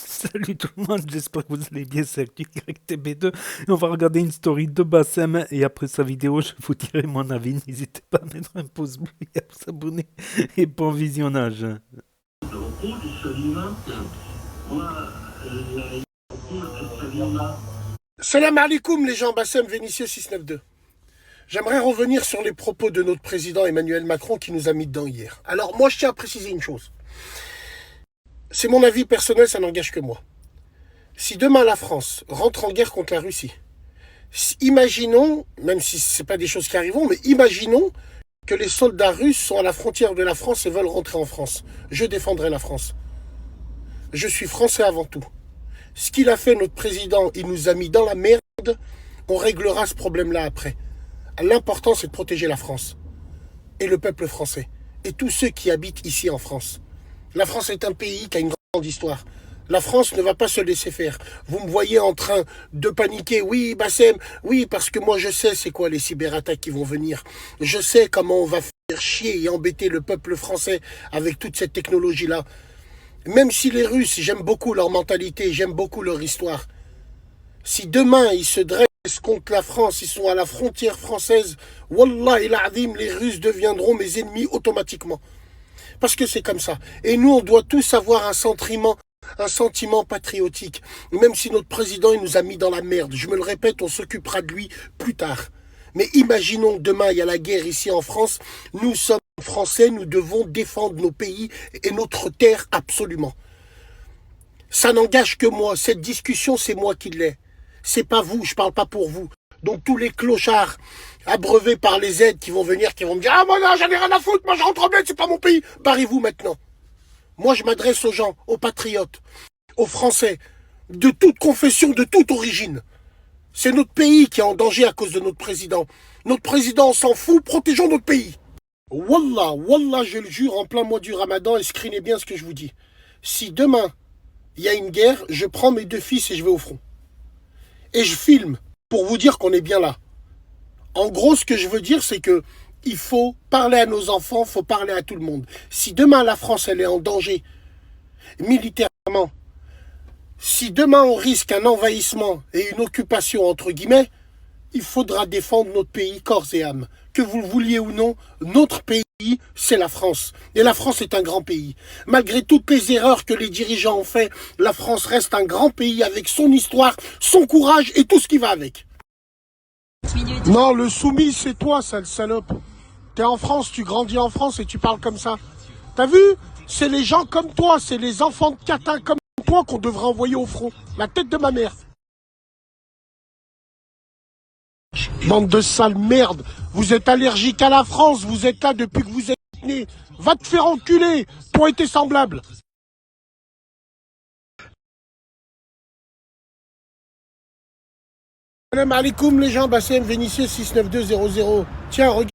Salut tout le monde, j'espère que vous allez bien, c'est Greg TB2 et on va regarder une story de Bassem et après sa vidéo je vous dirai mon avis, n'hésitez pas à mettre un pouce bleu et à vous abonner et bon visionnage. Salam alaikum les gens, Bassem Vénitieux 692. J'aimerais revenir sur les propos de notre président Emmanuel Macron qui nous a mis dedans hier. Alors moi je tiens à préciser une chose. C'est mon avis personnel, ça n'engage que moi. Si demain la France rentre en guerre contre la Russie, imaginons, même si ce n'est pas des choses qui arriveront, mais imaginons que les soldats russes sont à la frontière de la France et veulent rentrer en France. Je défendrai la France. Je suis français avant tout. Ce qu'il a fait notre président, il nous a mis dans la merde, on réglera ce problème-là après. L'important c'est de protéger la France et le peuple français et tous ceux qui habitent ici en France. La France est un pays qui a une grande histoire. La France ne va pas se laisser faire. Vous me voyez en train de paniquer. Oui, Bassem, oui, parce que moi je sais c'est quoi les cyberattaques qui vont venir. Je sais comment on va faire chier et embêter le peuple français avec toute cette technologie-là. Même si les Russes, j'aime beaucoup leur mentalité, j'aime beaucoup leur histoire. Si demain ils se dressent contre la France, ils sont à la frontière française, Wallah et l'Azim, les Russes deviendront mes ennemis automatiquement. Parce que c'est comme ça. Et nous, on doit tous avoir un sentiment patriotique. Même si notre président, il nous a mis dans la merde. Je me le répète, on s'occupera de lui plus tard. Mais imaginons que demain, il y a la guerre ici en France. Nous sommes Français, nous devons défendre nos pays et notre terre absolument. Ça n'engage que moi. Cette discussion, c'est moi qui l'ai. C'est pas vous, je parle pas pour vous. Donc tous les clochards abreuvés par les aides qui vont venir, qui vont me dire « Ah moi non, j'en ai rien à foutre, moi je rentre en bled, c'est pas mon pays !» Barrez-vous maintenant. Moi je m'adresse aux gens, aux patriotes, aux Français, de toute confession, de toute origine. C'est notre pays qui est en danger à cause de notre président. Notre président, on s'en fout, protégeons notre pays. Wallah, Wallah, je le jure, en plein mois du Ramadan, et screenez bien ce que je vous dis. Si demain, il y a une guerre, je prends mes 2 fils et je vais au front. Et je filme pour vous dire qu'on est bien là. En gros, ce que je veux dire, c'est que il faut parler à nos enfants, il faut parler à tout le monde. Si demain la France, elle est en danger, militairement, si demain on risque un envahissement et une occupation, entre guillemets, il faudra défendre notre pays corps et âme. Que vous le vouliez ou non, notre pays, c'est la France. Et la France est un grand pays. Malgré toutes les erreurs que les dirigeants ont fait, la France reste un grand pays avec son histoire, son courage et tout ce qui va avec. Non, le soumis, c'est toi, sale salope. T'es en France, tu grandis en France et tu parles comme ça. T'as vu? C'est les gens comme toi, c'est les enfants de catin comme toi qu'on devrait envoyer au front. La tête de ma mère. Bande de sales merde. Vous êtes allergique à la France, vous êtes là depuis que vous êtes né. Va te faire enculer, toi et tes semblables. Salam alaikum les gens, Bassem Vénitieux 69200. Tiens, regarde.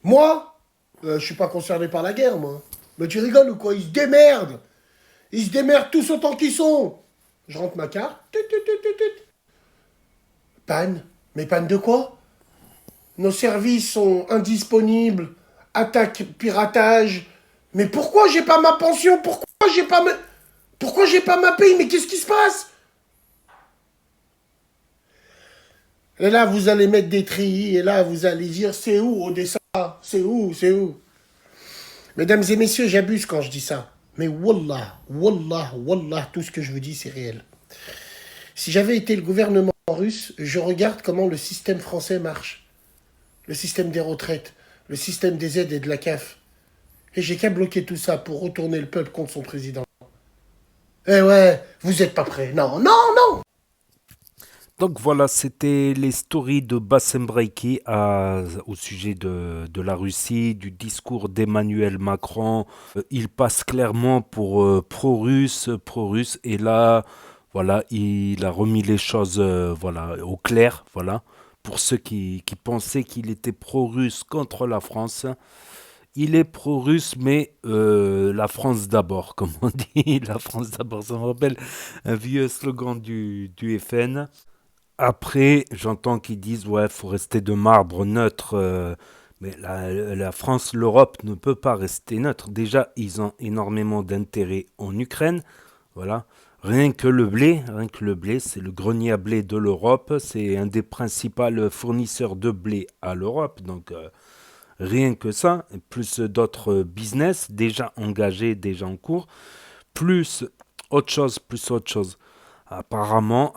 Moi, je suis pas concerné par la guerre, moi. Mais tu rigoles ou quoi? Ils se démerdent. Ils se démerdent tous autant qu'ils sont. Je rentre ma carte. Panne. Mais panne de quoi? Nos services sont indisponibles. Attaque, piratage. Mais pourquoi j'ai pas ma pension? Pourquoi j'ai pas ma paye? Mais qu'est-ce qui se passe? Et là, vous allez mettre des trilles. Et là, vous allez dire, c'est où, Odessa? C'est où? C'est où? Mesdames et messieurs, j'abuse quand je dis ça. Mais wallah, wallah, wallah, tout ce que je vous dis, c'est réel. Si j'avais été le gouvernement russe, je regarde comment le système français marche. Le système des retraites, le système des aides et de la CAF. Et j'ai qu'à bloquer tout ça pour retourner le peuple contre son président. Eh ouais, vous êtes pas prêts. Non, non, non. Donc voilà, c'était les stories de Bassem Breiki au sujet de la Russie, du discours d'Emmanuel Macron. Il passe clairement pour pro-russe, et là, voilà, il a remis les choses voilà, au clair, voilà. Pour ceux qui pensaient qu'il était pro-russe contre la France, il est pro-russe, mais la France d'abord, comme on dit, la France d'abord, ça me rappelle un vieux slogan du FN. Après, j'entends qu'ils disent, ouais, faut rester de marbre neutre, Mais la France, l'Europe ne peut pas rester neutre. Déjà, ils ont énormément d'intérêt en Ukraine. Voilà. Rien que le blé, c'est le grenier à blé de l'Europe. C'est un des principaux fournisseurs de blé à l'Europe. Donc, rien que ça, plus d'autres business déjà engagés, déjà en cours, plus autre chose. Apparemment,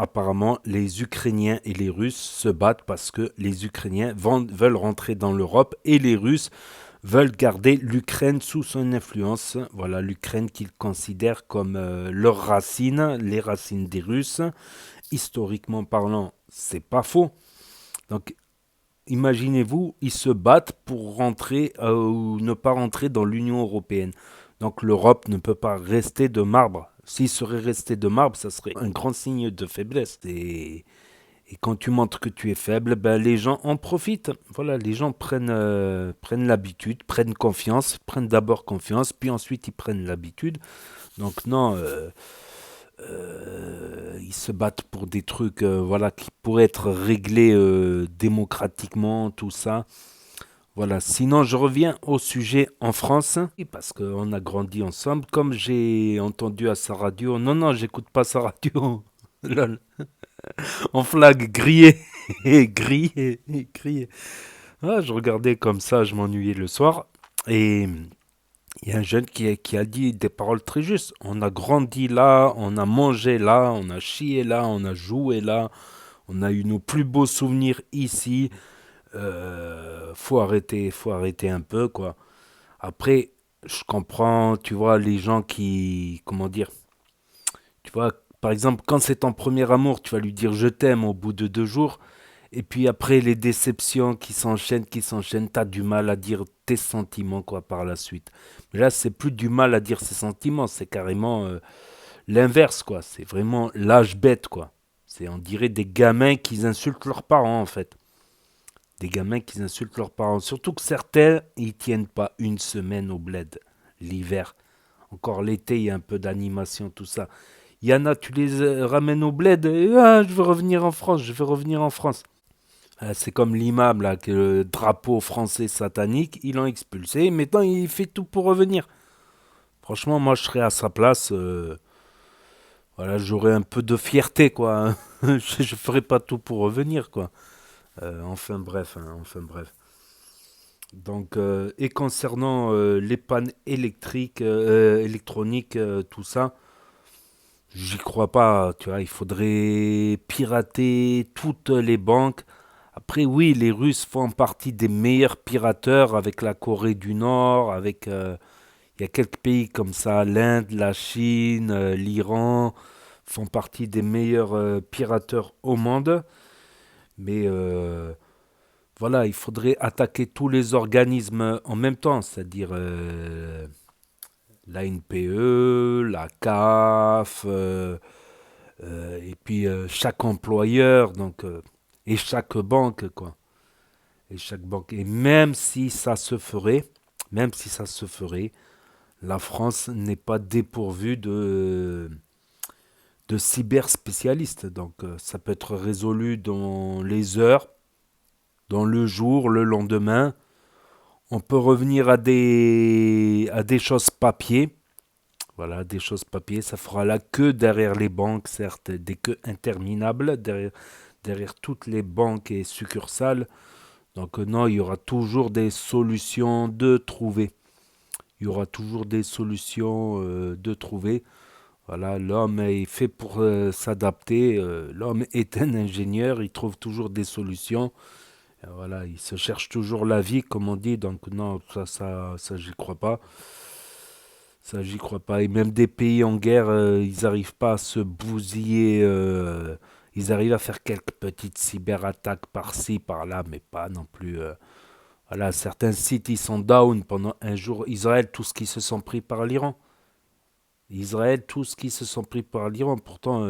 les Ukrainiens et les Russes se battent parce que les Ukrainiens veulent rentrer dans l'Europe et les Russes veulent garder l'Ukraine sous son influence. Voilà, l'Ukraine qu'ils considèrent comme leurs racines, les racines des Russes. Historiquement parlant, c'est pas faux. Donc, imaginez-vous, ils se battent pour rentrer ou ne pas rentrer dans l'Union européenne. Donc l'Europe ne peut pas rester de marbre. S'il serait resté de marbre, ça serait un grand signe de faiblesse. Et quand tu montres que tu es faible, ben, les gens en profitent. Voilà, les gens prennent l'habitude, prennent confiance, prennent d'abord confiance, puis ensuite ils prennent l'habitude. Donc non, ils se battent pour des trucs voilà, qui pourraient être réglés démocratiquement, tout ça. Voilà, sinon je reviens au sujet en France, et parce qu'on a grandi ensemble, comme j'ai entendu à sa radio, non, non, j'écoute pas sa radio, lol, en flag, grillé, grillé, grillé. Ah, je regardais comme ça, je m'ennuyais le soir, et il y a un jeune qui a dit des paroles très justes. On a grandi là, on a mangé là, on a chié là, on a joué là, on a eu nos plus beaux souvenirs ici. Faut arrêter un peu, quoi. Après, je comprends, tu vois, les gens qui, comment dire, tu vois, par exemple, quand c'est ton premier amour, tu vas lui dire je t'aime au bout de 2 jours, et puis après les déceptions qui s'enchaînent, t'as du mal à dire tes sentiments, quoi, par la suite. Mais là, c'est plus du mal à dire ses sentiments, c'est carrément l'inverse, quoi. C'est vraiment l'âge bête, quoi. On dirait des gamins qui insultent leurs parents, en fait. Des gamins qui insultent leurs parents. Surtout que certains, ils tiennent pas une semaine au bled, l'hiver. Encore l'été, il y a un peu d'animation, tout ça. Il y en a, tu les ramènes au bled, et, ah, je veux revenir en France, je veux revenir en France. C'est comme l'imam, là, que le drapeau français satanique, ils l'ont expulsé, maintenant il fait tout pour revenir. Franchement, moi je serais à sa place, voilà, j'aurais un peu de fierté, quoi. Je ferais pas tout pour revenir, quoi. Enfin bref, hein, enfin bref. Donc, et concernant les pannes électriques, électroniques, tout ça, j'y crois pas. Tu vois, il faudrait pirater toutes les banques. Après, oui, les Russes font partie des meilleurs pirateurs avec la Corée du Nord, avec il y a quelques pays comme ça, l'Inde, la Chine, l'Iran font partie des meilleurs pirateurs au monde. Mais voilà, il faudrait attaquer tous les organismes en même temps, c'est-à-dire la NPE, la CAF, et puis chaque employeur, donc, et chaque banque, quoi. Et chaque banque. Et même si ça se ferait, la France n'est pas dépourvue de cyberspécialistes. Donc ça peut être résolu dans les heures, dans le jour, le lendemain. On peut revenir à des choses papier. Voilà, des choses papier. Ça fera la queue derrière les banques, certes, des queues interminables derrière toutes les banques et succursales. Donc non, il y aura toujours des solutions de trouver. Il y aura toujours des solutions de trouver. Voilà, l'homme est fait pour s'adapter. L'homme est un ingénieur, il trouve toujours des solutions. Voilà, il se cherche toujours la vie, comme on dit. Donc non, ça, j'y crois pas. Ça, j'y crois pas. Et même des pays en guerre, ils n'arrivent pas à se bousiller. Ils arrivent à faire quelques petites cyberattaques par-ci, par-là, mais pas non plus. Voilà, certains sites, ils sont down pendant un jour. Israël, tout ce qui se sont pris par l'Iran. Israël, tout ce qui se sont pris par l'Iran. Pourtant,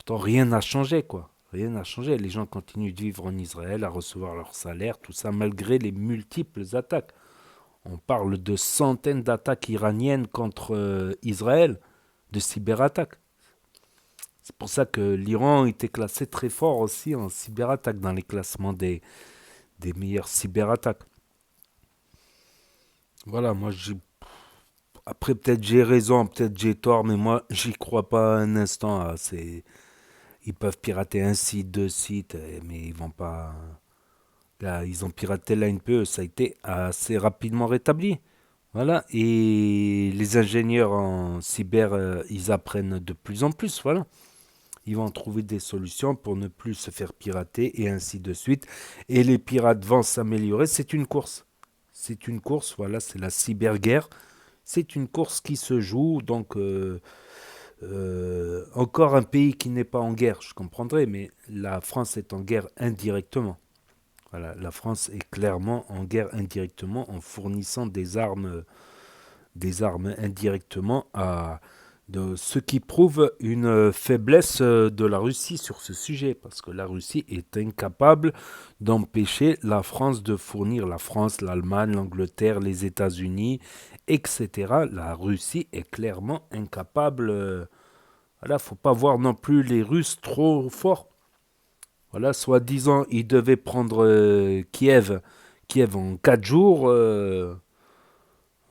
rien n'a changé, quoi. Rien n'a changé. Les gens continuent de vivre en Israël, à recevoir leur salaire, tout ça, malgré les multiples attaques. On parle de centaines d'attaques iraniennes contre Israël, de cyberattaques. C'est pour ça que l'Iran était classé très fort aussi en cyberattaque dans les classements des meilleures cyberattaques. Voilà, moi, après, peut-être j'ai raison, peut-être j'ai tort, mais moi, j'y crois pas un instant. Ils peuvent pirater un site, deux sites, mais ils vont pas. Là, ils ont piraté l'ANPE, ça a été assez rapidement rétabli. Voilà, et les ingénieurs en cyber, ils apprennent de plus en plus, voilà. Ils vont trouver des solutions pour ne plus se faire pirater et ainsi de suite. Et les pirates vont s'améliorer, c'est une course. C'est une course, voilà, c'est la cyberguerre. C'est une course qui se joue, donc encore un pays qui n'est pas en guerre, je comprendrais, mais la France est en guerre indirectement. Voilà, la France est clairement en guerre indirectement en fournissant des armes indirectement à ce qui prouve une faiblesse de la Russie sur ce sujet, parce que la Russie est incapable d'empêcher la France de fournir, la France, l'Allemagne, l'Angleterre, les États-Unis, etc. La Russie est clairement incapable. Voilà, faut pas voir non plus les Russes trop forts. Voilà, soi-disant, ils devaient prendre Kiev en 4 jours.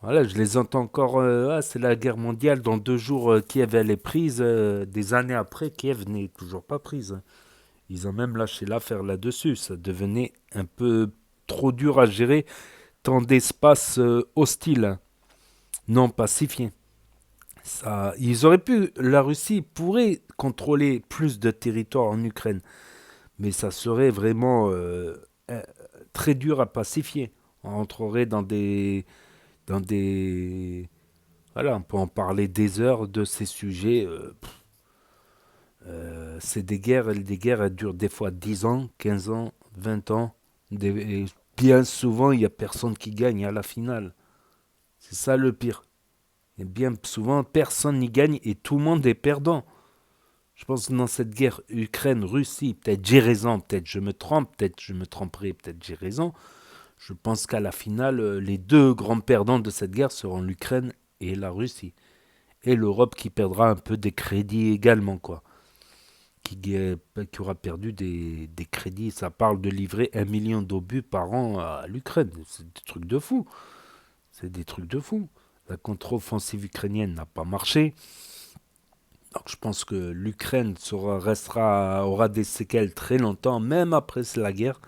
Voilà, je les entends encore. Ah, c'est la guerre mondiale. Dans 2 jours, Kiev, elle est prise. Des années après, Kiev n'est toujours pas prise. Ils ont même lâché l'affaire là-dessus. Ça devenait un peu trop dur à gérer, tant d'espace hostile, non pacifié. Ça, ils auraient pu. La Russie pourrait contrôler plus de territoire en Ukraine, mais ça serait vraiment euh, très dur à pacifier. On rentrerait dans des voilà, on peut en parler des heures de ces sujets. C'est des guerres, elles durent des fois 10 ans, 15 ans, 20 ans. Et bien souvent, il n'y a personne qui gagne à la finale. C'est ça le pire. Et bien souvent, personne n'y gagne et tout le monde est perdant. Je pense que dans cette guerre Ukraine-Russie, peut-être j'ai raison, peut-être je me trompe, peut-être je me tromperai, peut-être j'ai raison. Je pense qu'à la finale, les deux grands perdants de cette guerre seront l'Ukraine et la Russie. Et l'Europe qui perdra un peu des crédits également, quoi. Qui aura perdu des crédits. Ça parle de livrer 1 million d'obus par an à l'Ukraine. C'est des trucs de fou. C'est des trucs de fou. La contre-offensive ukrainienne n'a pas marché. Donc je pense que l'Ukraine aura des séquelles très longtemps, même après la guerre.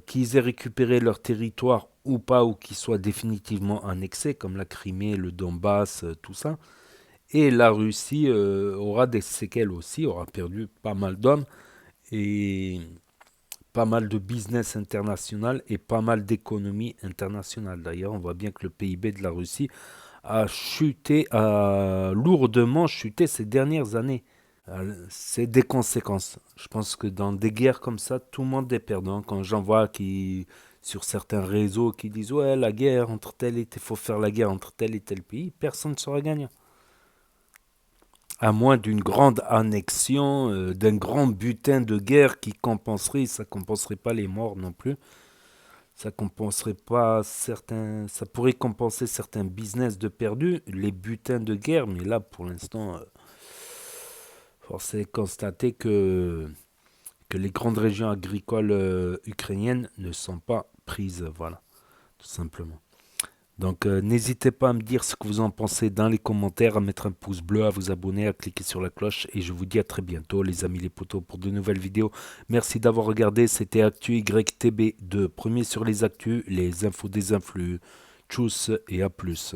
Qu'ils aient récupéré leur territoire ou pas, ou qu'ils soient définitivement annexés, comme la Crimée, le Donbass, tout ça. Et la Russie aura des séquelles aussi, aura perdu pas mal d'hommes et pas mal de business international et pas mal d'économie internationale. D'ailleurs, on voit bien que le PIB de la Russie a chuté, a lourdement chuté ces dernières années. C'est des conséquences. Je pense que dans des guerres comme ça, tout le monde est perdant. Quand j'en vois qui, sur certains réseaux qui disent ouais, la guerre entre tel et tel, faut faire la guerre entre tel et tel pays, personne ne sera gagnant. À moins d'une grande annexion, d'un grand butin de guerre qui compenserait, ça compenserait pas les morts non plus. Ça compenserait pas certains, ça pourrait compenser certains business de perdus, les butins de guerre, mais là pour l'instant, force est de constater que les grandes régions agricoles ukrainiennes ne sont pas prises, voilà, tout simplement. Donc n'hésitez pas à me dire ce que vous en pensez dans les commentaires, à mettre un pouce bleu, à vous abonner, à cliquer sur la cloche. Et je vous dis à très bientôt les amis les potos pour de nouvelles vidéos. Merci d'avoir regardé, c'était Actu YTB2, premier sur les actus, les infos des influx. Tchuss et à plus.